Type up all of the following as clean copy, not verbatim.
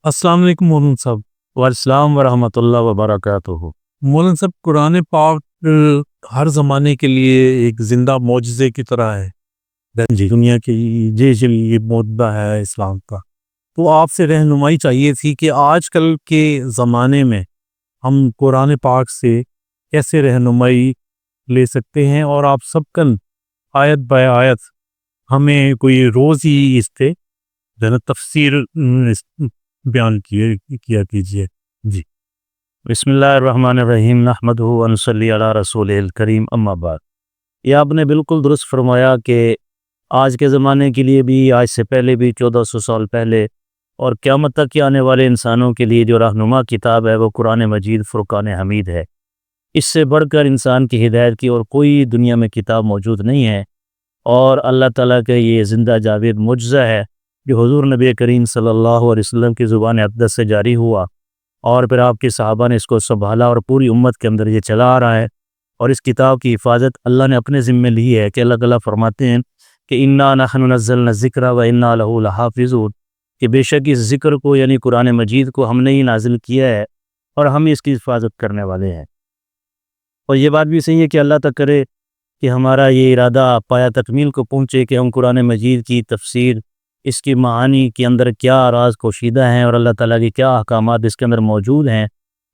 السلام علیکم مولانا صاحب۔ والسلام ورحمۃ اللہ وبرکاتہ۔ مولانا صاحب، قرآن پاک ہر زمانے کے لیے ایک زندہ معجزے کی طرح ہے۔ جی دنیا کی یہ معجزہ ہے اسلام کا۔ تو آپ سے رہنمائی چاہیے تھی کہ آج کل کے زمانے میں ہم قرآن پاک سے کیسے رہنمائی لے سکتے ہیں، اور آپ سب کن آیت بہ آیت ہمیں کوئی روز ہی اس پہ تفسیر بیان کیا کیجیے۔ جی بسم اللہ الرحمن الرحیم، نحمدہ ونصلی علی رسول الکریم، اما بعد۔ یہ آپ نے بالکل درست فرمایا کہ آج کے زمانے کے لیے بھی، آج سے پہلے بھی، 1400 سال پہلے اور قیامت تک کے آنے والے انسانوں کے لیے جو رہنما کتاب ہے وہ قرآن مجید فرقان حمید ہے۔ اس سے بڑھ کر انسان کی ہدایت کی اور کوئی دنیا میں کتاب موجود نہیں ہے، اور اللہ تعالیٰ کا یہ زندہ جاوید معجزہ ہے جو حضور نبی کریم صلی اللہ علیہ وسلم کی زبان اقدس سے جاری ہوا، اور پھر آپ کے صحابہ نے اس کو سنبھالا اور پوری امت کے اندر یہ چلا آ رہا ہے۔ اور اس کتاب کی حفاظت اللہ نے اپنے ذمہ لی ہے کہ اللہ تعالیٰ فرماتے ہیں کہ انا نحن نزلنا الذکر و انا لہ لحافظون، کہ بے شک اس ذکر کو یعنی قرآن مجید کو ہم نے ہی نازل کیا ہے اور ہم اس کی حفاظت کرنے والے ہیں۔ اور یہ بات بھی صحیح ہے کہ اللہ تک کرے کہ ہمارا یہ ارادہ پایا تکمیل کو پہنچے کہ ہم قرآن مجید کی تفسیر، اس کی معانی کے اندر کیا راز پوشیدہ ہیں اور اللہ تعالیٰ کی کیا احکامات اس کے اندر موجود ہیں،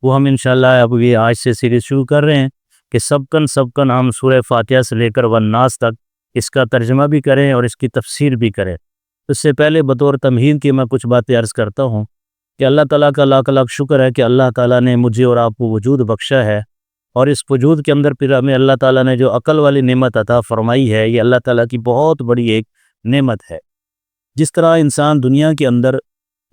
وہ ہم انشاءاللہ اب یہ آج سے سیریز شروع کر رہے ہیں کہ سب کن ہم سورہ فاتحہ سے لے کر والناس تک اس کا ترجمہ بھی کریں اور اس کی تفسیر بھی کریں۔ اس سے پہلے بطور تمہید کے میں کچھ باتیں عرض کرتا ہوں کہ اللہ تعالیٰ کا لاکھ لاکھ شکر ہے کہ اللہ تعالیٰ نے مجھے اور آپ کو وجود بخشا ہے، اور اس وجود کے اندر پھر ہمیں اللہ تعالیٰ نے جو عقل والی نعمت عطا فرمائی ہے، یہ اللہ تعالیٰ کی بہت بڑی ایک نعمت ہے۔ جس طرح انسان دنیا کے اندر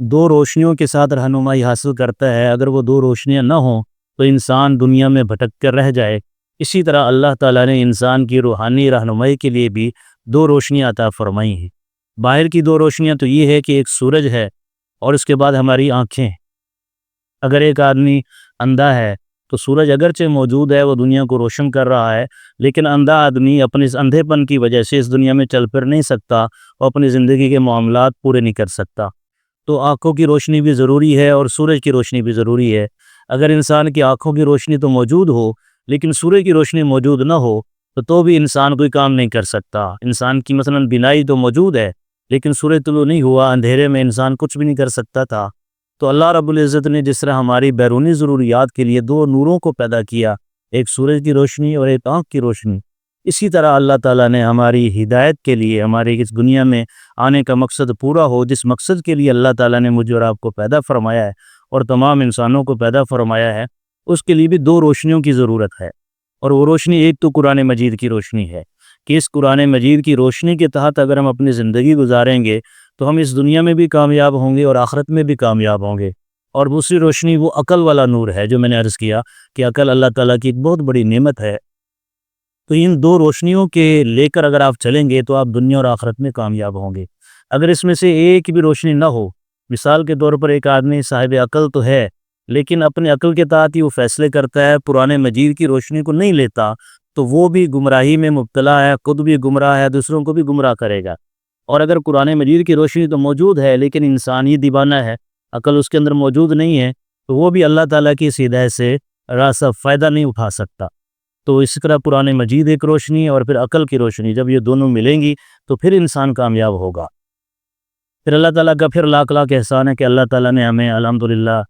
دو روشنیوں کے ساتھ رہنمائی حاصل کرتا ہے، اگر وہ دو روشنیاں نہ ہوں تو انسان دنیا میں بھٹک کر رہ جائے، اسی طرح اللہ تعالیٰ نے انسان کی روحانی رہنمائی کے لیے بھی دو روشنیاں عطا فرمائی ہیں۔ باہر کی دو روشنیاں تو یہ ہے کہ ایک سورج ہے اور اس کے بعد ہماری آنکھیں۔ اگر ایک آدمی اندھا ہے تو سورج اگرچہ موجود ہے، وہ دنیا کو روشن کر رہا ہے، لیکن اندھا آدمی اپنے اس اندھے پن کی وجہ سے اس دنیا میں چل پھر نہیں سکتا اور اپنی زندگی کے معاملات پورے نہیں کر سکتا۔ تو آنکھوں کی روشنی بھی ضروری ہے اور سورج کی روشنی بھی ضروری ہے۔ اگر انسان کی آنکھوں کی روشنی تو موجود ہو لیکن سورج کی روشنی موجود نہ ہو تو بھی انسان کوئی کام نہیں کر سکتا۔ انسان کی مثلا بینائی تو موجود ہے لیکن سورج طلوع نہیں ہوا، اندھیرے میں انسان کچھ بھی نہیں کر سکتا تھا۔ تو اللہ رب العزت نے جس طرح ہماری بیرونی ضروریات کے لیے دو نوروں کو پیدا کیا، ایک سورج کی روشنی اور ایک آنکھ کی روشنی، اسی طرح اللہ تعالیٰ نے ہماری ہدایت کے لیے، ہماری اس دنیا میں آنے کا مقصد پورا ہو، جس مقصد کے لیے اللہ تعالیٰ نے مجھے اور آپ کو پیدا فرمایا ہے اور تمام انسانوں کو پیدا فرمایا ہے، اس کے لیے بھی دو روشنیوں کی ضرورت ہے۔ اور وہ روشنی ایک تو قرآن مجید کی روشنی ہے کہ اس قرآن مجید کی روشنی کے تحت اگر ہم اپنی زندگی گزاریں گے تو ہم اس دنیا میں بھی کامیاب ہوں گے اور آخرت میں بھی کامیاب ہوں گے۔ اور دوسری روشنی وہ عقل والا نور ہے، جو میں نے عرض کیا کہ عقل اللہ تعالیٰ کی ایک بہت بڑی نعمت ہے۔ تو ان دو روشنیوں کے لے کر اگر آپ چلیں گے تو آپ دنیا اور آخرت میں کامیاب ہوں گے۔ اگر اس میں سے ایک بھی روشنی نہ ہو، مثال کے طور پر ایک آدمی صاحب عقل تو ہے لیکن اپنے عقل کے تحت ہی وہ فیصلے کرتا ہے، قرآن مجید کی روشنی کو نہیں لیتا، تو وہ بھی گمراہی میں مبتلا ہے، خود بھی گمراہ ہے، دوسروں کو بھی گمراہ کرے گا۔ اور اگر قرآن مجید کی روشنی تو موجود ہے لیکن انسان ہی دیوانہ ہے، عقل اس کے اندر موجود نہیں ہے، تو وہ بھی اللہ تعالیٰ کی اس ہدایت سے راستہ فائدہ نہیں اٹھا سکتا۔ تو اس طرح قرآن مجید ایک روشنی اور پھر عقل کی روشنی، جب یہ دونوں ملیں گی تو پھر انسان کامیاب ہوگا۔ پھر اللہ تعالیٰ کا پھر لاکھ لاکھ احسان ہے کہ اللہ تعالیٰ نے ہمیں الحمدللہ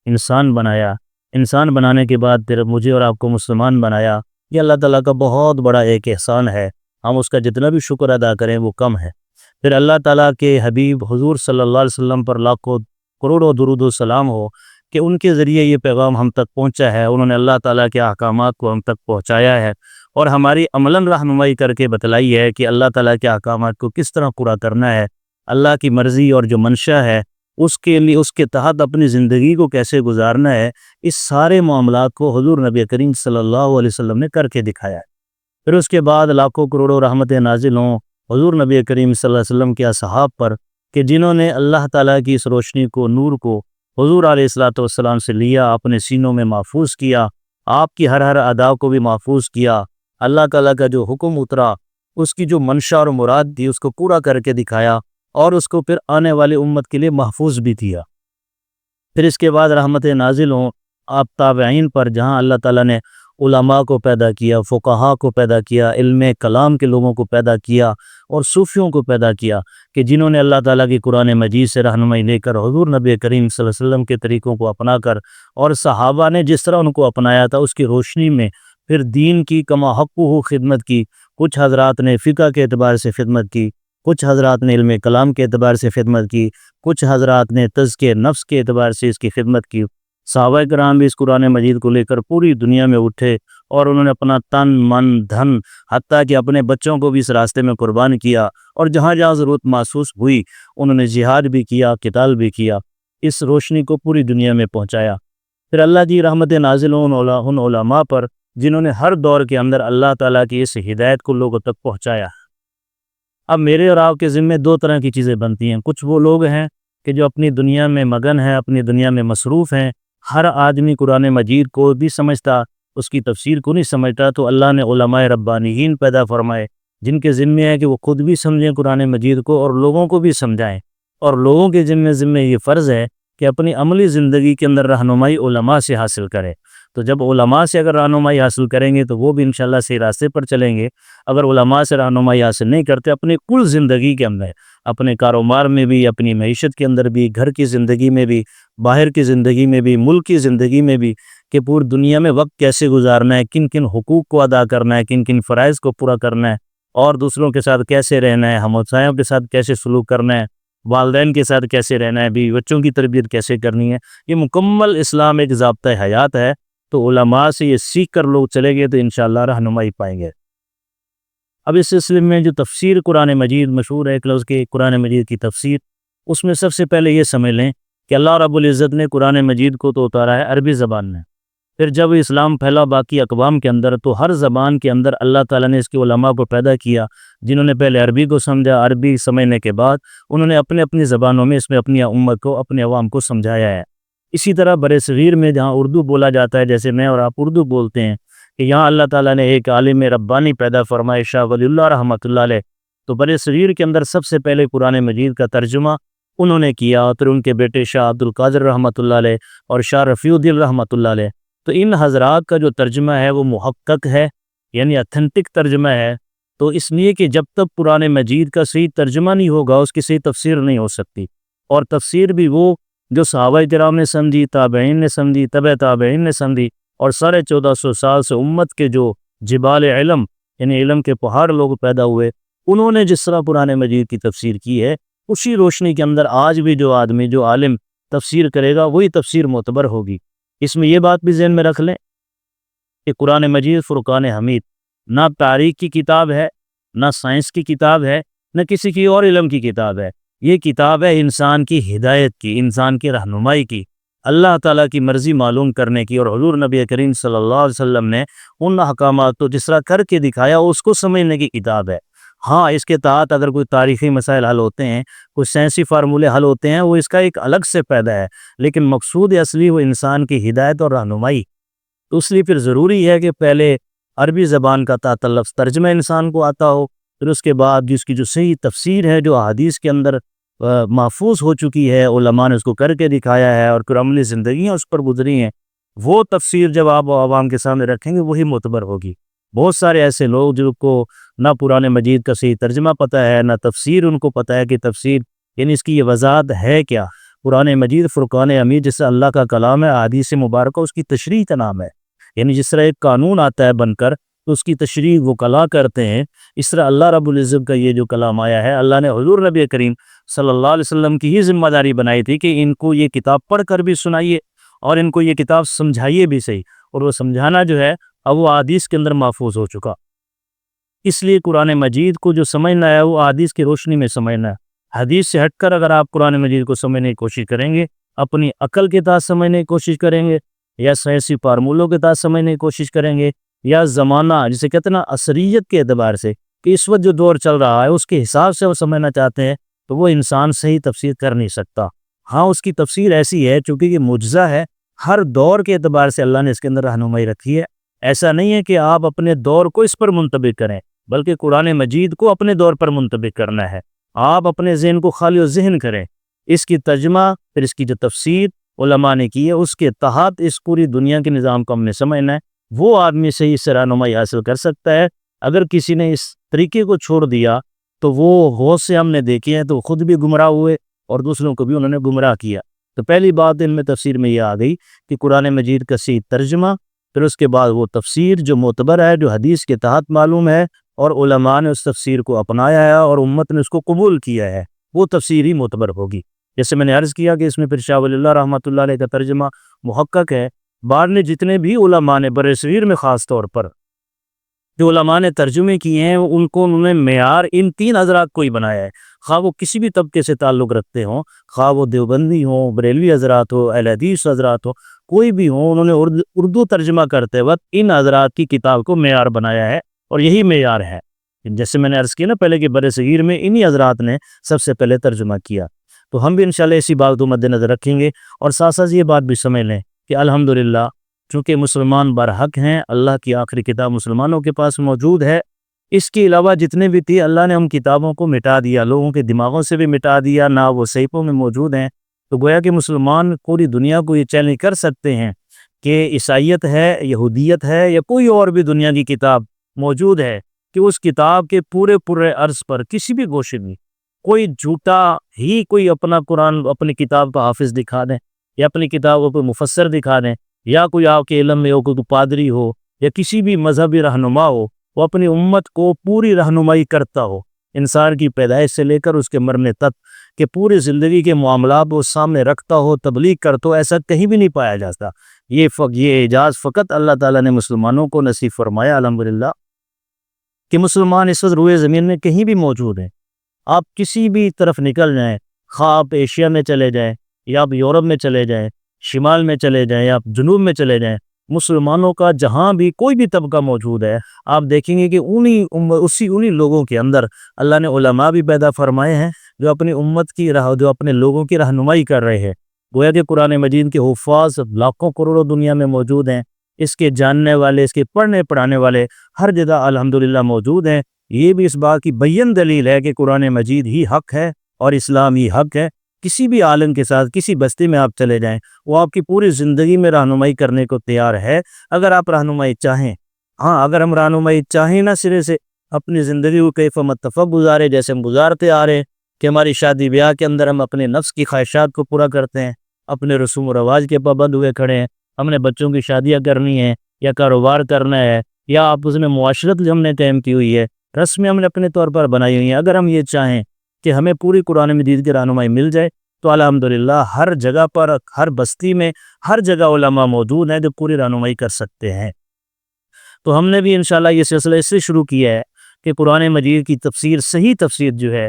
انسان بنایا۔ انسان بنانے کے بعد پھر مجھے اور آپ کو مسلمان بنایا۔ یہ اللہ تعالیٰ کا بہت بڑا ایک احسان ہے، ہم اس کا جتنا بھی شکر ادا کریں وہ کم ہے۔ پھر اللہ تعالیٰ کے حبیب حضور صلی اللہ علیہ وسلم پر لاکھوں کروڑوں درود و سلام ہو کہ ان کے ذریعے یہ پیغام ہم تک پہنچا ہے، انہوں نے اللہ تعالیٰ کے احکامات کو ہم تک پہنچایا ہے اور ہماری عملاً رہنمائی کر کے بتلائی ہے کہ اللہ تعالیٰ کے احکامات کو کس طرح پورا کرنا ہے، اللہ کی مرضی اور جو منشا ہے اس کے لیے، اس کے تحت اپنی زندگی کو کیسے گزارنا ہے، اس سارے معاملات کو حضور نبی کریم صلی اللہ علیہ وسلم نے کر کے دکھایا ہے۔ پھر اس کے بعد لاکھوں کروڑوں رحمتیں نازل ہوں حضور نبی کریم صلی اللہ علیہ وسلم کے اصحاب پر کہ جنہوں نے اللہ تعالیٰ کی اس روشنی کو، نور کو حضور علیہ الصلوۃ والسلام سے لیا، اپنے سینوں میں محفوظ کیا، آپ کی ہر ادا کو بھی محفوظ کیا، اللہ تعالیٰ کا جو حکم اترا اس کی جو منشا اور مراد تھی اس کو پورا کر کے دکھایا اور اس کو پھر آنے والی امت کے لیے محفوظ بھی کیا۔ پھر اس کے بعد رحمت نازل ہوں آپ تابعین پر، جہاں اللہ تعالیٰ نے علماء کو پیدا کیا، فقہا کو پیدا کیا، علم کلام کے لوگوں کو پیدا کیا اور صوفیوں کو پیدا کیا، کہ جنہوں نے اللہ تعالیٰ کی قرآن مجید سے رہنمائی لے کر حضور نبی کریم صلی اللہ علیہ وسلم کے طریقوں کو اپنا کر، اور صحابہ نے جس طرح ان کو اپنایا تھا اس کی روشنی میں پھر دین کی کما حقہ خدمت کی۔ کچھ حضرات نے فقہ کے اعتبار سے خدمت کی، کچھ حضرات نے علم کلام کے اعتبار سے خدمت کی، کچھ حضرات نے تزکیہ نفس کے اعتبار سے اس کی خدمت کی۔ صحابہ کرام بھی اس قرآن مجید کو لے کر پوری دنیا میں اٹھے اور انہوں نے اپنا تن من دھن حتیٰ کہ اپنے بچوں کو بھی اس راستے میں قربان کیا، اور جہاں جہاں ضرورت محسوس ہوئی انہوں نے جہاد بھی کیا، قتال بھی کیا، اس روشنی کو پوری دنیا میں پہنچایا۔ پھر اللہ کی رحمت نازل ان علماء پر جنہوں نے ہر دور کے اندر اللہ تعالیٰ کی اس ہدایت کو لوگوں تک پہنچایا۔ اب میرے اور آپ کے ذمے دو طرح کی چیزیں بنتی ہیں۔ کچھ وہ لوگ ہیں کہ جو اپنی دنیا میں مگن ہیں، اپنی دنیا میں مصروف ہیں، ہر آدمی قرآن مجید کو بھی سمجھتا، اس کی تفسیر کو نہیں سمجھتا، تو اللہ نے علماء ربانیین پیدا فرمائے جن کے ذمے ہے کہ وہ خود بھی سمجھیں قرآن مجید کو اور لوگوں کو بھی سمجھائیں، اور لوگوں کے ذمے یہ فرض ہے کہ اپنی عملی زندگی کے اندر رہنمائی علماء سے حاصل کریں۔ تو جب علماء سے اگر رہنمائی حاصل کریں گے تو وہ بھی انشاءاللہ صحیح راستے پر چلیں گے۔ اگر علماء سے رہنمائی حاصل نہیں کرتے، اپنی کل زندگی کے اندر، اپنے کاروبار میں بھی، اپنی معیشت کے اندر بھی، گھر کی زندگی میں بھی، باہر کی زندگی میں بھی، ملک کی زندگی میں بھی، کہ پوری دنیا میں وقت کیسے گزارنا ہے، کن کن حقوق کو ادا کرنا ہے، کن کن فرائض کو پورا کرنا ہے، اور دوسروں کے ساتھ کیسے رہنا ہے، ہمسایوں کے ساتھ کیسے سلوک کرنا ہے، والدین کے ساتھ کیسے رہنا ہے، بیوی بچوں کی تربیت کیسے کرنی ہے، یہ مکمل اسلام ایک ضابطۂ حیات ہے۔ تو علماء سے یہ سیکھ کر لوگ چلے گئے تو انشاءاللہ رہنمائی پائیں گے۔ اب اس سلسلے میں جو تفسیر قرآن مجید مشہور ہے، ایک لفظ کے قرآن مجید کی تفسیر، اس میں سب سے پہلے یہ سمجھ لیں کہ اللہ رب العزت نے قرآن مجید کو تو اتارا ہے عربی زبان میں، پھر جب اسلام پھیلا باقی اقوام کے اندر تو ہر زبان کے اندر اللہ تعالیٰ نے اس کے علماء کو پیدا کیا جنہوں نے پہلے عربی کو سمجھا، عربی سمجھنے کے بعد انہوں نے اپنی زبانوں میں اس میں اپنی امت کو، اپنے عوام کو سمجھایا ہے۔ اسی طرح برِ صغیر میں جہاں اردو بولا جاتا ہے، جیسے میں اور آپ اردو بولتے ہیں، کہ یہاں اللہ تعالیٰ نے ایک عالم ربانی پیدا فرمائے شاہ ولی اللہ رحمۃ اللہ علیہ، تو برِ صغیر کے اندر سب سے پہلے قرآن مجید کا ترجمہ انہوں نے کیا، پھر ان کے بیٹے شاہ عبد القادر رحمۃ اللہ علیہ اور شاہ رفیع الدین رحمۃ اللہ علیہ۔ تو ان حضرات کا جو ترجمہ ہے وہ محقق ہے، یعنی اتھینٹک ترجمہ ہے، تو اس لیے کہ جب تک قرآن مجید کا صحیح ترجمہ نہیں ہوگا اس کی صحیح تفسیر نہیں ہو سکتی، اور تفسیر بھی وہ جو صحابہ کرام نے سمجھی، تابعین نے سمجھی، تبع تابعین نے سمجھی، اور 1450 سال سے امت کے جو جبال علم، یعنی علم کے پہاڑ لوگ پیدا ہوئے، انہوں نے جس طرح قرآن مجید کی تفسیر کی ہے، اسی روشنی کے اندر آج بھی جو آدمی، جو عالم تفسیر کرے گا وہی تفسیر معتبر ہوگی۔ اس میں یہ بات بھی ذہن میں رکھ لیں کہ قرآن مجید فرقان حمید نہ تاریخ کی کتاب ہے، نہ سائنس کی کتاب ہے، نہ کسی کی اور علم کی کتاب ہے، یہ کتاب ہے انسان کی ہدایت کی، انسان کی رہنمائی کی، اللہ تعالیٰ کی مرضی معلوم کرنے کی، اور حضور نبی کریم صلی اللہ علیہ وسلم نے ان احکامات کو جس طرح کر کے دکھایا اس کو سمجھنے کی کتاب ہے۔ ہاں، اس کے تحت اگر کوئی تاریخی مسائل حل ہوتے ہیں، کوئی سائنسی فارمولے حل ہوتے ہیں، وہ اس کا ایک الگ سے پیدا ہے، لیکن مقصود اصلی وہ انسان کی ہدایت اور رہنمائی۔ تو اس لیے پھر ضروری ہے کہ پہلے عربی زبان کا لفظ ترجمہ انسان کو آتا ہو، پھر اس کے بعد جس کی جو صحیح تفسیر ہے، جو احادیث کے اندر محفوظ ہو چکی ہے، علماء نے اس کو کر کے دکھایا ہے اور عملی زندگیاں اس پر گزری ہیں، وہ تفسیر جب آپ عوام کے سامنے رکھیں گے وہی معتبر ہوگی۔ بہت سارے ایسے لوگ جن کو نہ قرآن مجید کا صحیح ترجمہ پتہ ہے، نہ تفسیر ان کو پتہ ہے کہ تفسیر یعنی اس کی یہ وضاحت ہے کیا۔ قرآن مجید فرقان حمید جس طرح اللہ کا کلام ہے، احادیث مبارکہ اس کی تشریح کا نام ہے، یعنی جس طرح ایک قانون آتا ہے بن کر تو اس کی تشریح وہ کلا کرتے ہیں، اس طرح اللہ رب العزت کا یہ جو کلام آیا ہے، اللہ نے حضور نبی کریم صلی اللہ علیہ وسلم کی ہی ذمہ داری بنائی تھی کہ ان کو یہ کتاب پڑھ کر بھی سنائیے اور ان کو یہ کتاب سمجھائیے بھی صحیح، اور وہ سمجھانا جو ہے اب وہ احادیث کے اندر محفوظ ہو چکا۔ اس لیے قرآن مجید کو جو سمجھنا ہے وہ احادیث کی روشنی میں سمجھنا ہے۔ حدیث سے ہٹ کر اگر آپ قرآن مجید کو سمجھنے کی کوشش کریں گے، اپنی عقل کے تحت سمجھنے کی کوشش کریں گے، یا سائنسی فارمولوں کے تحت سمجھنے کی کوشش کریں گے، یا زمانہ جسے کہتے ہیں نا عصریت کے اعتبار سے کہ اس وقت جو دور چل رہا ہے اس کے حساب سے وہ سمجھنا چاہتے ہیں، تو وہ انسان صحیح تفسیر کر نہیں سکتا۔ ہاں، اس کی تفسیر ایسی ہے چونکہ یہ معجزہ ہے، ہر دور کے اعتبار سے اللہ نے اس کے اندر رہنمائی رکھی ہے۔ ایسا نہیں ہے کہ آپ اپنے دور کو اس پر منطبق کریں، بلکہ قرآن مجید کو اپنے دور پر منطبق کرنا ہے۔ آپ اپنے ذہن کو خالی و ذہن کریں، اس کی ترجمہ، پھر اس کی جو تفسیر علماء نے کی ہے اس کے تحت اس پوری دنیا کے نظام کو ہم نے سمجھنا ہے، وہ آدمی صحیح سے رہنمائی حاصل کر سکتا ہے۔ اگر کسی نے اس طریقے کو چھوڑ دیا تو وہ بہت سے ہم نے دیکھے ہیں، تو خود بھی گمراہ ہوئے اور دوسروں کو بھی انہوں نے گمراہ کیا۔ تو پہلی بات ان میں تفسیر میں یہ آ گئی کہ قرآن مجید کا صحیح ترجمہ، پھر اس کے بعد وہ تفسیر جو معتبر ہے، جو حدیث کے تحت معلوم ہے اور علماء نے اس تفسیر کو اپنایا ہے اور امت نے اس کو قبول کیا ہے، وہ تفسیر ہی معتبر ہوگی۔ جیسے میں نے عرض کیا کہ اس میں پھر شاہ ولی اللہ رحمۃ اللہ علیہ کا ترجمہ محقق ہے۔ بعد نے جتنے بھی علماء نے برصغیر میں خاص طور پر جو علماء نے ترجمے کیے ہیں، ان کو انہوں نے معیار ان تین حضرات کو ہی بنایا ہے، خواہ وہ کسی بھی طبقے سے تعلق رکھتے ہوں، خواہ وہ دیوبندی ہوں، بریلوی حضرات ہو، اہل حدیث حضرات ہو، کوئی بھی ہوں، انہوں نے اردو ترجمہ کرتے وقت ان حضرات کی کتاب کو معیار بنایا ہے اور یہی معیار ہے۔ جیسے میں نے عرض کیا نا پہلے کہ برصغیر میں انہی حضرات نے سب سے پہلے ترجمہ کیا، تو ہم بھی انشاءاللہ اسی بات کو مد نظر رکھیں گے۔ اور ساتھ ساتھ یہ بات بھی سمجھ لیں کہ الحمدللہ چونکہ مسلمان برحق ہیں، اللہ کی آخری کتاب مسلمانوں کے پاس موجود ہے، اس کے علاوہ جتنے بھی تھے اللہ نے ہم کتابوں کو مٹا دیا، لوگوں کے دماغوں سے بھی مٹا دیا، نہ وہ صحیفوں میں موجود ہیں۔ تو گویا کہ مسلمان پوری دنیا کو یہ چیلنج کر سکتے ہیں کہ عیسائیت ہے، یہودیت ہے یا کوئی اور بھی دنیا کی کتاب موجود ہے، کہ اس کتاب کے پورے عرض پر کسی بھی گوشے میں کوئی جھوٹا ہی کوئی اپنا قرآن اپنی کتاب کا حافظ دکھا دیں یا اپنی کتابوں پہ مفسر دکھا دیں، یا کوئی آپ کے علم میں ہو، کوئی پادری ہو یا کسی بھی مذہبی رہنما ہو، وہ اپنی امت کو پوری رہنمائی کرتا ہو، انسان کی پیدائش سے لے کر اس کے مرنے تک کہ پوری زندگی کے معاملات وہ سامنے رکھتا ہو، تبلیغ کرتا ہو، ایسا کہیں بھی نہیں پایا جاتا۔ یہ اعجاز فقط اللہ تعالیٰ نے مسلمانوں کو نصیب فرمایا الحمدللہ، کہ مسلمان اس وقت روئے زمین میں کہیں بھی موجود ہیں۔ آپ کسی بھی طرف نکل جائیں، خواہ آپ ایشیا میں چلے جائیں یا آپ یورپ میں چلے جائیں، شمال میں چلے جائیں یا آپ جنوب میں چلے جائیں، مسلمانوں کا جہاں بھی کوئی بھی طبقہ موجود ہے، آپ دیکھیں گے کہ انہی لوگوں کے اندر اللہ نے علماء بھی پیدا فرمائے ہیں جو اپنی امت کی جو اپنے لوگوں کی رہنمائی کر رہے ہیں۔ گویا کہ قرآن مجید کے حفاظ لاکھوں کروڑوں دنیا میں موجود ہیں، اس کے جاننے والے، اس کے پڑھنے پڑھانے والے ہر جگہ الحمدللہ موجود ہیں۔ یہ بھی اس بات کی بین دلیل ہے کہ قرآن مجید ہی حق ہے اور اسلام ہی حق ہے۔ کسی بھی عالم کے ساتھ کسی بستی میں آپ چلے جائیں، وہ آپ کی پوری زندگی میں رہنمائی کرنے کو تیار ہے، اگر آپ رہنمائی چاہیں۔ ہاں، اگر ہم رہنمائی چاہیں نہ سرے سے، اپنی زندگی کو کیف متفق گزارے جیسے ہم گزارتے آ رہے ہیں، کہ ہماری شادی بیاہ کے اندر ہم اپنے نفس کی خواہشات کو پورا کرتے ہیں، اپنے رسوم و رواج کے پابند ہوئے کھڑے ہیں، ہم نے بچوں کی شادیاں کرنی ہیں یا کاروبار کرنا ہے یا آپس میں معاشرت ہم نے قائم کی ہوئی ہے، رسمیں ہم نے اپنے طور پر بنائی ہوئی ہیں، اگر ہم یہ چاہیں کہ ہمیں پوری قرآن مجید کی رہنمائی مل جائے تو الحمدللہ ہر جگہ پر، ہر بستی میں، ہر جگہ علماء موجود ہیں جو پوری رہنمائی کر سکتے ہیں۔ تو ہم نے بھی انشاءاللہ یہ سلسلہ اس سے شروع کیا ہے کہ قرآن مجید کی تفسیر، صحیح تفسیر جو ہے،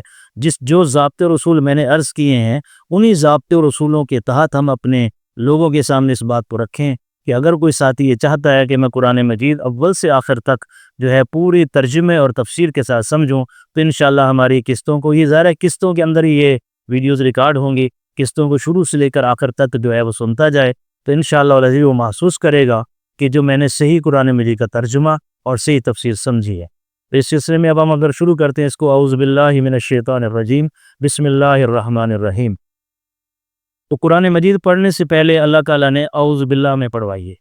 جو ضابطے اور اصول میں نے عرض کیے ہیں، انہی ضابطے اور اصولوں کے تحت ہم اپنے لوگوں کے سامنے اس بات کو رکھیں کہ اگر کوئی ساتھی یہ چاہتا ہے کہ میں قرآن مجید اول سے آخر تک جو ہے پوری ترجمے اور تفسیر کے ساتھ سمجھوں، تو انشاءاللہ ہماری قسطوں کو، یہ ظاہر ہے قسطوں کے اندر ہی یہ ویڈیوز ریکارڈ ہوں گی، قسطوں کو شروع سے لے کر آخر تک جو ہے وہ سنتا جائے، تو انشاءاللہ العزیز وہ محسوس کرے گا کہ جو میں نے صحیح قرآن مجید کا ترجمہ اور صحیح تفسیر سمجھی ہے۔ تو اس سلسلے میں اب ہم اگر شروع کرتے ہیں اس کو، اعوذ باللہ من الشیطان الرجیم، بسم اللہ الرحمن الرحیم۔ تو قرآن مجید پڑھنے سے پہلے اللہ تعالیٰ نے اعوذ باللہ میں پڑھوائیے۔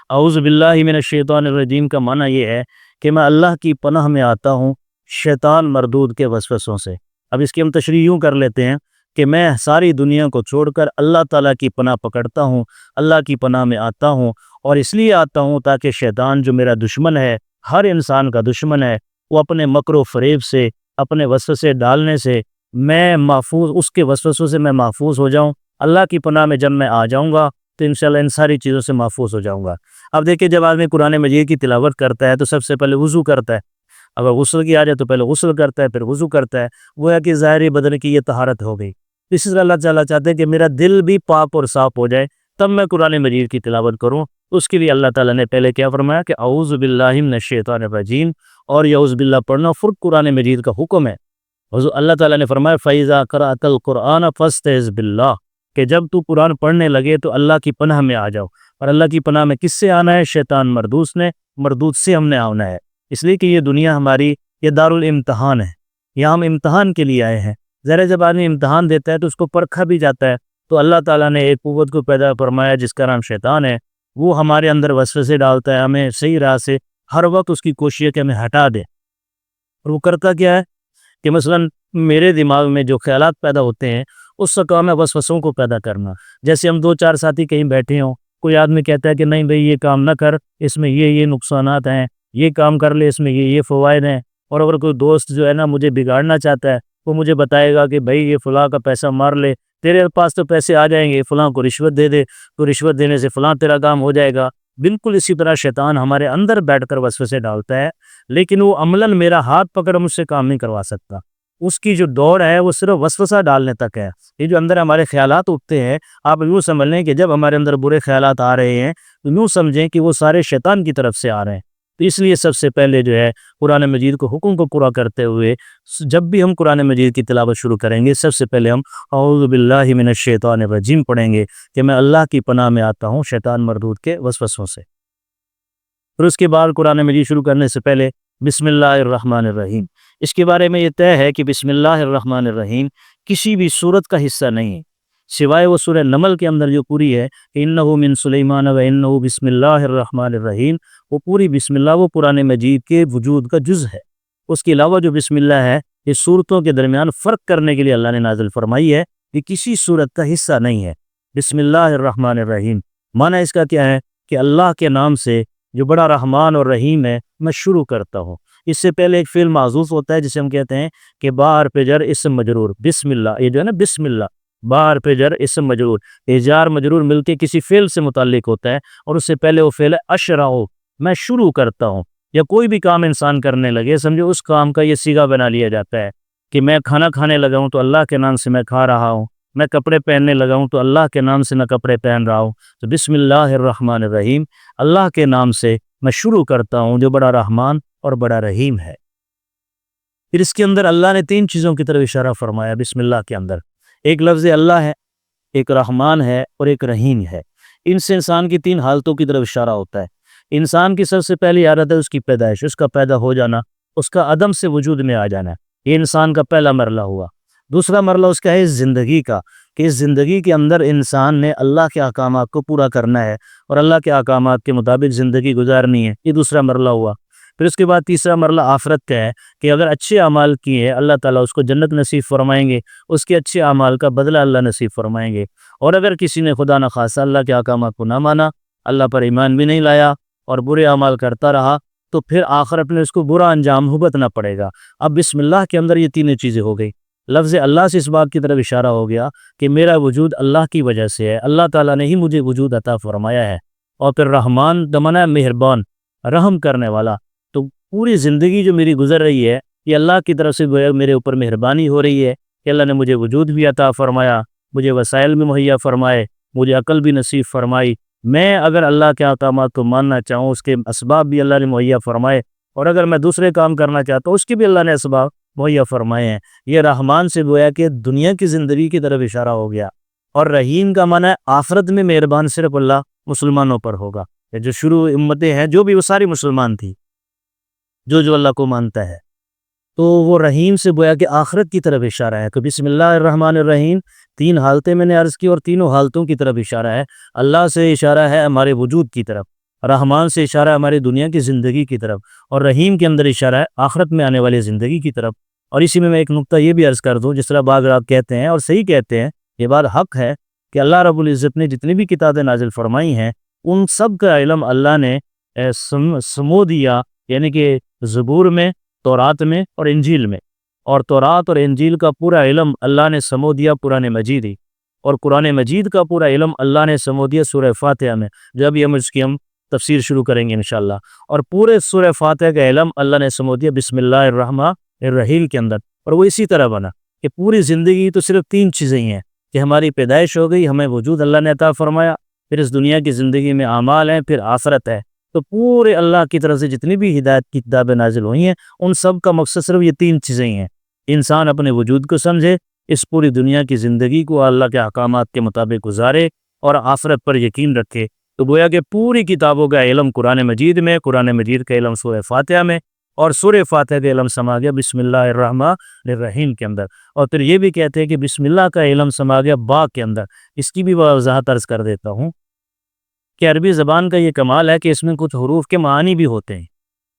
اعوذ باللہ من الشیطان الرجیم کا معنی یہ ہے کہ میں اللہ کی پناہ میں آتا ہوں شیطان مردود کے وسوسوں سے۔ اب اس کی ہم تشریح یوں کر لیتے ہیں کہ میں ساری دنیا کو چھوڑ کر اللہ تعالیٰ کی پناہ پکڑتا ہوں، اللہ کی پناہ میں آتا ہوں، اور اس لیے آتا ہوں تاکہ شیطان جو میرا دشمن ہے، ہر انسان کا دشمن ہے، وہ اپنے مکر و فریب سے، اپنے وسوسے ڈالنے سے میں محفوظ، اس کے وسوسوں سے میں محفوظ ہو جاؤں۔ اللہ کی پناہ میں جب میں آ جاؤں گا تو انشاءاللہ ان ساری چیزوں سے محفوظ ہو جاؤں گا۔ اب دیکھیں، جب آدمی قرآن مجید کی تلاوت کرتا ہے تو سب سے پہلے وضو کرتا ہے، اگر غسل کی آ جائے تو پہلے غسل کرتا ہے، پھر وضو کرتا ہے، وہ ہے کہ ظاہری بدن کی یہ طہارت ہو گئی۔ اسی طرح اللہ تعالیٰ چاہتے ہیں کہ میرا دل بھی پاک اور صاف ہو جائے، تب میں قرآن مجید کی تلاوت کروں۔ اس کے لیے اللہ تعالیٰ نے پہلے کیا فرمایا کہ اعوذ باللہ من الشیطان الرجیم، اور یہ اعوذ باللہ پڑھنا فرق قرآن مجید کا حکم ہے۔ اللہ تعالیٰ نے فرمایا فَإِذَا قَرَأْتَ الْقُرْآنَ فَاسْتَعِذْ بِاللَّهِ، کہ جب تو قرآن پڑھنے لگے تو اللہ کی پناہ میں آ جاؤ۔ اور اللہ کی پناہ میں کس سے آنا ہے؟ شیطان مردود سے ہم نے آنا ہے، اس لیے کہ یہ دنیا ہماری، یہ دارالامتحان ہے، یہاں ہم امتحان کے لیے آئے ہیں۔ ذرا جب آدمی امتحان دیتا ہے تو اس کو پرکھا بھی جاتا ہے، تو اللہ تعالیٰ نے ایک قوت کو پیدا فرمایا جس کا نام شیطان ہے، وہ ہمارے اندر وسوسے ڈالتا ہے، ہمیں صحیح راہ سے ہر وقت اس کی کوشش ہے کہ ہمیں ہٹا دے۔ اور وہ کرتا کیا ہے کہ مثلاً میرے دماغ میں جو خیالات پیدا ہوتے ہیں اس کا کام ہے وسوسوں کو پیدا کرنا۔ جیسے ہم 2-4 ساتھی کہیں بیٹھے ہوں، کوئی آدمی کہتا ہے کہ نہیں بھئی یہ کام نہ کر، اس میں یہ نقصانات ہیں، یہ کام کر لے، اس میں یہ فوائد ہیں۔ اور اگر کوئی دوست جو ہے نا مجھے بگاڑنا چاہتا ہے، وہ مجھے بتائے گا کہ بھئی یہ فلاں کا پیسہ مار لے، تیرے پاس تو پیسے آ جائیں گے، فلاں کو رشوت دے دے، تو رشوت دینے سے فلاں تیرا کام ہو جائے گا۔ بالکل اسی طرح شیطان ہمارے اندر بیٹھ کر وسوسے ڈالتا ہے، لیکن وہ عملاً میرا ہاتھ پکڑ مجھ سے کام نہیں کروا سکتا۔ اس کی جو دوڑ ہے وہ صرف وسوسہ ڈالنے تک ہے۔ یہ جو اندر ہمارے خیالات اٹھتے ہیں، آپ یوں سمجھ لیں کہ جب ہمارے اندر برے خیالات آ رہے ہیں تو یوں سمجھیں کہ وہ سارے شیطان کی طرف سے آ رہے ہیں۔ تو اس لیے سب سے پہلے جو ہے قرآن مجید کو حکم کو پورا کرتے ہوئے جب بھی ہم قرآن مجید کی تلاوت شروع کریں گے، سب سے پہلے ہم اعوذ باللہ من الشیطان الرجیم پڑھیں گے کہ میں اللہ کی پناہ میں آتا ہوں شیطان مردود کے وسوسوں سے۔ پھر اس کے بعد قرآن مجید شروع کرنے سے پہلے بسم اللہ الرحمن الرحیم، اس کے بارے میں یہ طے ہے کہ بسم اللہ الرحمن الرحیم کسی بھی سورت کا حصہ نہیں ہے، سوائے وہ سورہ نمل کے اندر جو پوری ہے انہ من سلیمان و انہ بسم اللہ الرحمن الرحیم، وہ پوری بسم اللہ وہ قرآن مجید کے وجود کا جز ہے۔ اس کے علاوہ جو بسم اللہ ہے یہ صورتوں کے درمیان فرق کرنے کے لیے اللہ نے نازل فرمائی ہے، یہ کسی صورت کا حصہ نہیں ہے۔ بسم اللہ الرحمن الرحیم معنی اس کا کیا ہے کہ اللہ کے نام سے جو بڑا رحمان اور رحیم ہے میں شروع کرتا ہوں۔ اس سے پہلے ایک فعل معذوف ہوتا ہے جسے ہم کہتے ہیں کہ بار پہ جر اسم مجرور، بسم اللہ، یہ جو ہے نا بسم اللہ بار پہ جر اسم مجرور، یہ جار مجرور مل کے کسی فعل سے متعلق ہوتا ہے، اور اس سے پہلے وہ فعل ہے اشرع، میں شروع کرتا ہوں۔ یا کوئی بھی کام انسان کرنے لگے سمجھو اس کام کا یہ صیغہ بنا لیا جاتا ہے کہ میں کھانا کھانے لگا ہوں تو اللہ کے نام سے میں کھا رہا ہوں، میں کپڑے پہننے لگا ہوں تو اللہ کے نام سے میں کپڑے پہن رہا ہوں۔ تو بسم اللہ الرحمن الرحیم اللہ کے نام سے میں شروع کرتا ہوں جو بڑا رحمان اور بڑا رحیم ہے۔ پھر اس کے اندر اللہ نے 3 چیزوں کی طرف اشارہ فرمایا بسم اللہ کے اندر، ایک لفظ اللہ ہے، ایک رحمان ہے اور ایک رحیم ہے۔ ان سے انسان کی 3 حالتوں کی طرف اشارہ ہوتا ہے۔ انسان کی سب سے پہلی عادت ہے اس کی پیدائش، اس کا پیدا ہو جانا، اس کا عدم سے وجود میں آ جانا، یہ انسان کا پہلا مرحلہ ہوا۔ دوسرا مرحلہ اس کا ہے زندگی کا، کہ اس زندگی کے اندر انسان نے اللہ کے احکامات کو پورا کرنا ہے اور اللہ کے احکامات کے مطابق زندگی گزارنی ہے، یہ دوسرا مرحلہ ہوا۔ پھر اس کے بعد تیسرا مرحلہ آخرت کا ہے کہ اگر اچھے اعمال کیے ہیں اللہ تعالیٰ اس کو جنت نصیب فرمائیں گے، اس کے اچھے اعمال کا بدلہ اللہ نصیب فرمائیں گے۔ اور اگر کسی نے خدا نخواستہ اللہ کے احکامات کو نہ مانا، اللہ پر ایمان بھی نہیں لایا اور برے اعمال کرتا رہا، تو پھر آخرت میں اس کو برا انجام بھگتنا پڑے گا۔ اب بسم اللہ کے اندر یہ 3 چیزیں ہو گئی۔ لفظ اللہ سے اس بات کی طرف اشارہ ہو گیا کہ میرا وجود اللہ کی وجہ سے ہے، اللہ تعالیٰ نے ہی مجھے وجود عطا فرمایا ہے۔ اور پھر رحمان دمنا مہربان، رحم کرنے والا، تو پوری زندگی جو میری گزر رہی ہے یہ اللہ کی طرف سے میرے اوپر مہربانی ہو رہی ہے کہ اللہ نے مجھے وجود بھی عطا فرمایا، مجھے وسائل بھی مہیا فرمائے، مجھے عقل بھی نصیب فرمائی۔ میں اگر اللہ کے احکامات کو ماننا چاہوں اس کے اسباب بھی اللہ نے مہیا فرمائے، اور اگر میں دوسرے کام کرنا چاہتا ہوں اس کے بھی اللہ نے اسباب مہیا فرمائے ہیں۔ یہ رحمان سے گویا کہ دنیا کی زندگی کی طرف اشارہ ہو گیا، اور رحیم کا معنی ہے آخرت میں مہربان صرف اللہ مسلمانوں پر ہوگا۔ جو شروع امتیں ہیں جو بھی وہ ساری مسلمان تھی، جو اللہ کو مانتا ہے، تو وہ رحیم سے گویا کہ آخرت کی طرف اشارہ ہے۔ کہ بسم اللہ الرحمن الرحیم 3 حالتیں میں نے عرض کی، اور تینوں حالتوں کی طرف اشارہ ہے۔ اللہ سے اشارہ ہے ہمارے وجود کی طرف، رحمان سے اشارہ ہے ہماری دنیا کی زندگی کی طرف، اور رحیم کے اندر اشارہ ہے آخرت میں آنے والی زندگی کی طرف۔ اور اسی میں ایک نقطہ یہ بھی عرض کر دوں، جس طرح بعض آپ کہتے ہیں اور صحیح کہتے ہیں، یہ بات حق ہے کہ اللہ رب العزت نے جتنی بھی کتابیں نازل فرمائی ہیں ان سب کا علم اللہ نے سمو دیا، یعنی کہ زبور میں، تورات میں اور انجیل میں، اور تورات اور انجیل کا پورا علم اللہ نے سمو دیا قرآن مجید ہی، اور قرآن مجید کا پورا علم اللہ نے سمو دیا سورہ فاتحہ میں، جب یہ اس کی ہم تفسیر شروع کریں گے انشاءاللہ۔ اور پورے سورہ فاتحہ کا علم اللہ نے سمو دیا بسم اللہ الرحمن الرحیم کے اندر، اور وہ اسی طرح بنا کہ پوری زندگی تو صرف 3 چیزیں ہی ہیں کہ ہماری پیدائش ہو گئی، ہمیں وجود اللہ نے عطا فرمایا، پھر اس دنیا کی زندگی میں اعمال ہیں، پھر آخرت ہے۔ تو پورے اللہ کی طرف سے جتنی بھی ہدایت کی کتابیں نازل ہوئی ہیں ان سب کا مقصد صرف یہ 3 چیزیں ہی ہیں، انسان اپنے وجود کو سمجھے، اس پوری دنیا کی زندگی کو اللہ کے احکامات کے مطابق گزارے اور آخرت پر یقین رکھے۔ تو گویا کہ پوری کتابوں کا علم قرآن مجید میں، قرآن مجید کا علم سورہ فاتحہ میں، اور سورہ فاتحہ کا علم سما گیا بسم اللہ الرحمن الرحیم کے اندر، اور پھر یہ بھی کہتے ہیں کہ بسم اللہ کا علم سما گیا با کے اندر۔ اس کی بھی وضاحت عرض کر دیتا ہوں کہ عربی زبان کا یہ کمال ہے کہ اس میں کچھ حروف کے معنی بھی ہوتے ہیں،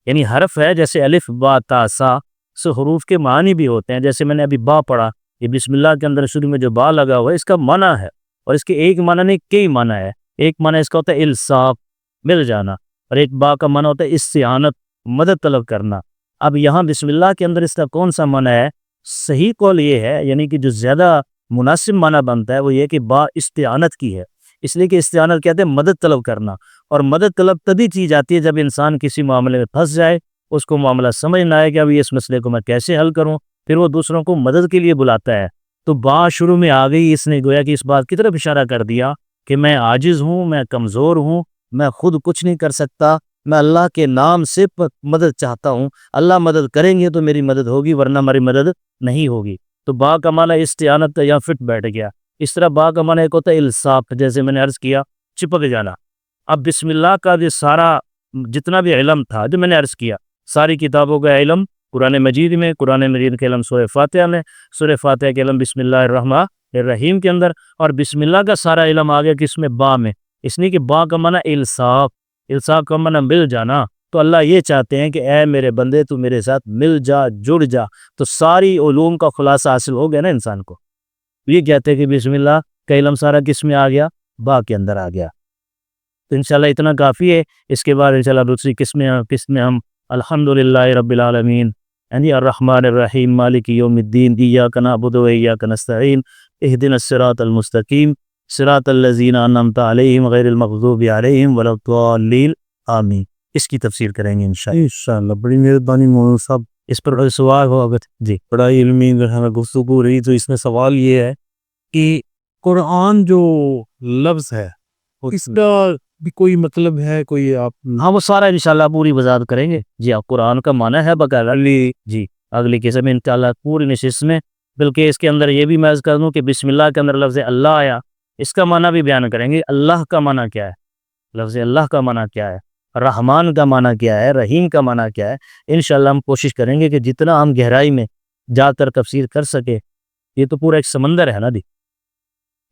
یعنی حرف ہے جیسے الف با تا سا، سے حروف کے معنی بھی ہوتے ہیں۔ جیسے میں نے ابھی با پڑھا، یہ بسم اللہ کے اندر شروع میں جو با لگا ہوا ہے اس کا معنی ہے، اور اس کے ایک معنی نہیں کئی معنی ہے۔ ایک معنی اس کا ہوتا ہے الصاق، مل جانا، اور ایک با کا معنی ہوتا ہے استعانت، مدد طلب کرنا۔ اب یہاں بسم اللہ کے اندر اس کا کون سا معنی ہے؟ صحیح قول یہ ہے، یعنی کہ جو زیادہ مناسب معنی بنتا ہے وہ یہ کہ با استعانت کی ہے، اس لیے کہ استعانت کہتے ہیں مدد طلب کرنا، اور مدد طلب تبھی کی جاتی ہے جب انسان کسی معاملے میں پھنس جائے، اس کو معاملہ سمجھ نہ آئے کہ ابھی اس مسئلے کو میں کیسے حل کروں، پھر وہ دوسروں کو مدد کے لیے بلاتا ہے۔ تو با شروع میں آ گئی، اس نے گویا کہ اس بات کی طرف اشارہ کر دیا کہ میں عاجز ہوں، میں کمزور ہوں، میں خود کچھ نہیں کر سکتا، میں اللہ کے نام سے مدد چاہتا ہوں، اللہ مدد کریں گے تو میری مدد ہوگی ورنہ میری مدد نہیں ہوگی۔ تو با کا معنی استعانت یا فٹ بیٹھ گیا۔ اس طرح با کا معنی ایک ہوتا ہے الصاق، جیسے میں نے عرض کیا چپک جانا۔ اب بسم اللہ کا جو سارا جتنا بھی علم تھا جو میں نے عرض کیا، ساری کتابوں کا علم قرآن مجید میں، قرآن مجید کے علم سورہ فاتحہ میں، سورہ فاتحہ کے علم بسم اللہ الرحمن الرحیم کے اندر، اور بسم اللہ کا سارا علم آ گیا کس میں؟ با میں۔ اس لیے کہ با کا معنی الصاق، الصاق کا معنی مل جانا۔ تو اللہ یہ چاہتے ہیں کہ اے میرے بندے تو میرے ساتھ مل جا، جڑ جا، تو ساری علوم کا خلاصہ حاصل ہو گیا نا انسان کو۔ یہ کہتے ہیں کہ بسم اللہ کا علم سارا کس میں آ گیا؟ با کے اندر آ گیا۔ تو انشاءاللہ اتنا کافی ہے۔ اس کے بعد انشاءاللہ دوسری قسم میں ہم الحمدللہ رب العالمین، یعنی الرحمن الرحیم مالک یوم الدین، ایاک نعبد و ایاک نستعین، اہدنا الصراط المستقیم صراط الذین انعمت علیہم غیر المغضوب علیہم ولا الضالین، آمین۔ اس کی تفسیر کریں گے انشاءاللہ۔ بڑی مہربانی مولانا صاحب، اس پر سوال ہو اگر جی۔ بڑا علمی ہمیں گفتگو رہی۔ تو اس میں سوال یہ ہے کہ قرآن جو لفظ ہے اس کا بھی کوئی مطلب ہے؟ کوئی آپ ہاں وہ سارا انشاءاللہ پوری وضاحت کریں گے جی۔ آپ قرآن کا معنی ہے بقاعدہ جی اگلی قسم میں انشاءاللہ پوری نشست میں، بلکہ اس کے اندر یہ بھی میں عرض کر دوں کہ بسم اللہ کے اندر لفظ اللہ آیا، اس کا معنی بھی بیان کریں گے۔ اللہ کا معنی کیا ہے؟ لفظ اللہ کا معنی کیا ہے؟ رحمان کا معنی کیا ہے؟ رحیم کا معنی کیا ہے؟ انشاءاللہ ہم کوشش کریں گے کہ جتنا ہم گہرائی میں جا کر تفسیر کر سکے۔ یہ تو پورا ایک سمندر ہے نا دی،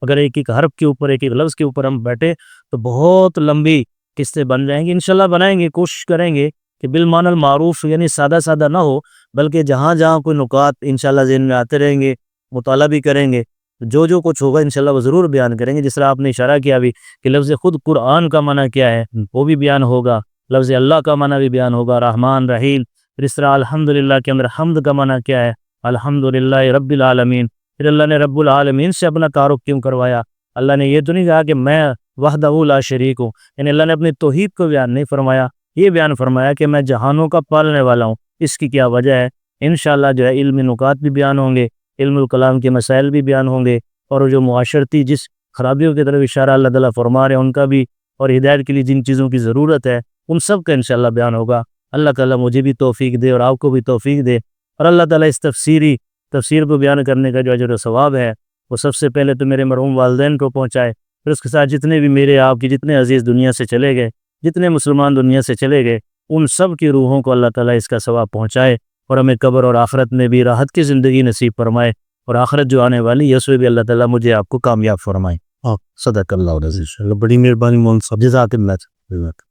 اگر ایک ایک حرف کے اوپر، ایک ایک لفظ کے اوپر ہم بیٹھے تو بہت لمبی قصے بن جائیں گے۔ انشاءاللہ بنائیں گے، کوشش کریں گے کہ بالمعنی المعروف، یعنی سادہ سادہ نہ ہو، بلکہ جہاں جہاں کوئی نکات انشاءاللہ ذہن میں آتے رہیں گے، مطالعہ بھی کریں گے، جو کچھ ہوگا انشاءاللہ وہ ضرور بیان کریں گے۔ جس طرح آپ نے اشارہ کیا بھی کہ لفظ خود قرآن کا معنی کیا ہے وہ بھی بیان ہوگا، لفظ اللہ کا معنی بھی بیان ہوگا، رحمان رحیم۔ پھر اس طرح الحمدللہ کے اندر حمد کا معنی کیا ہے؟ الحمدللہ رب العالمین۔ پھر اللہ نے رب العالمین سے اپنا تعارف کیوں کروایا؟ اللہ نے یہ تو نہیں کہا کہ میں وحدہ لا شریک ہوں، یعنی اللہ نے اپنی توحید کو بیان نہیں فرمایا، یہ بیان فرمایا کہ میں جہانوں کا پالنے والا ہوں۔ اس کی کیا وجہ ہے؟ انشاءاللہ جو ہے علم نکات بھی بیان ہوں گے، علم الکلام کے مسائل بھی بیان ہوں گے، اور جو معاشرتی جس خرابیوں کی طرف اشارہ اللہ تعالیٰ فرما رہے ہیں ان کا بھی، اور ہدایت کے لیے جن چیزوں کی ضرورت ہے ان سب کا انشاءاللہ بیان ہوگا۔ اللہ تعالیٰ مجھے بھی توفیق دے اور آپ کو بھی توفیق دے، اور اللہ تعالیٰ اس تفسیر کو بیان کرنے کا جو اجر و ثواب ہے وہ سب سے پہلے تو میرے مرحوم والدین کو پہنچائے، پھر اس کے ساتھ جتنے بھی میرے آپ کی جتنے عزیز دنیا سے چلے گئے، جتنے مسلمان دنیا سے چلے گئے، ان سب کی روحوں کو اللہ تعالیٰ اس کا ثواب پہنچائے، اور ہمیں قبر اور آخرت میں بھی راحت کی زندگی نصیب فرمائے، اور آخرت جو آنے والی ہے اس میں بھی اللہ تعالیٰ مجھے آپ کو کامیاب فرمائے۔ صدق اللہ العظیم۔ بڑی مہربانی مولانا صاحب، جزاک اللہ۔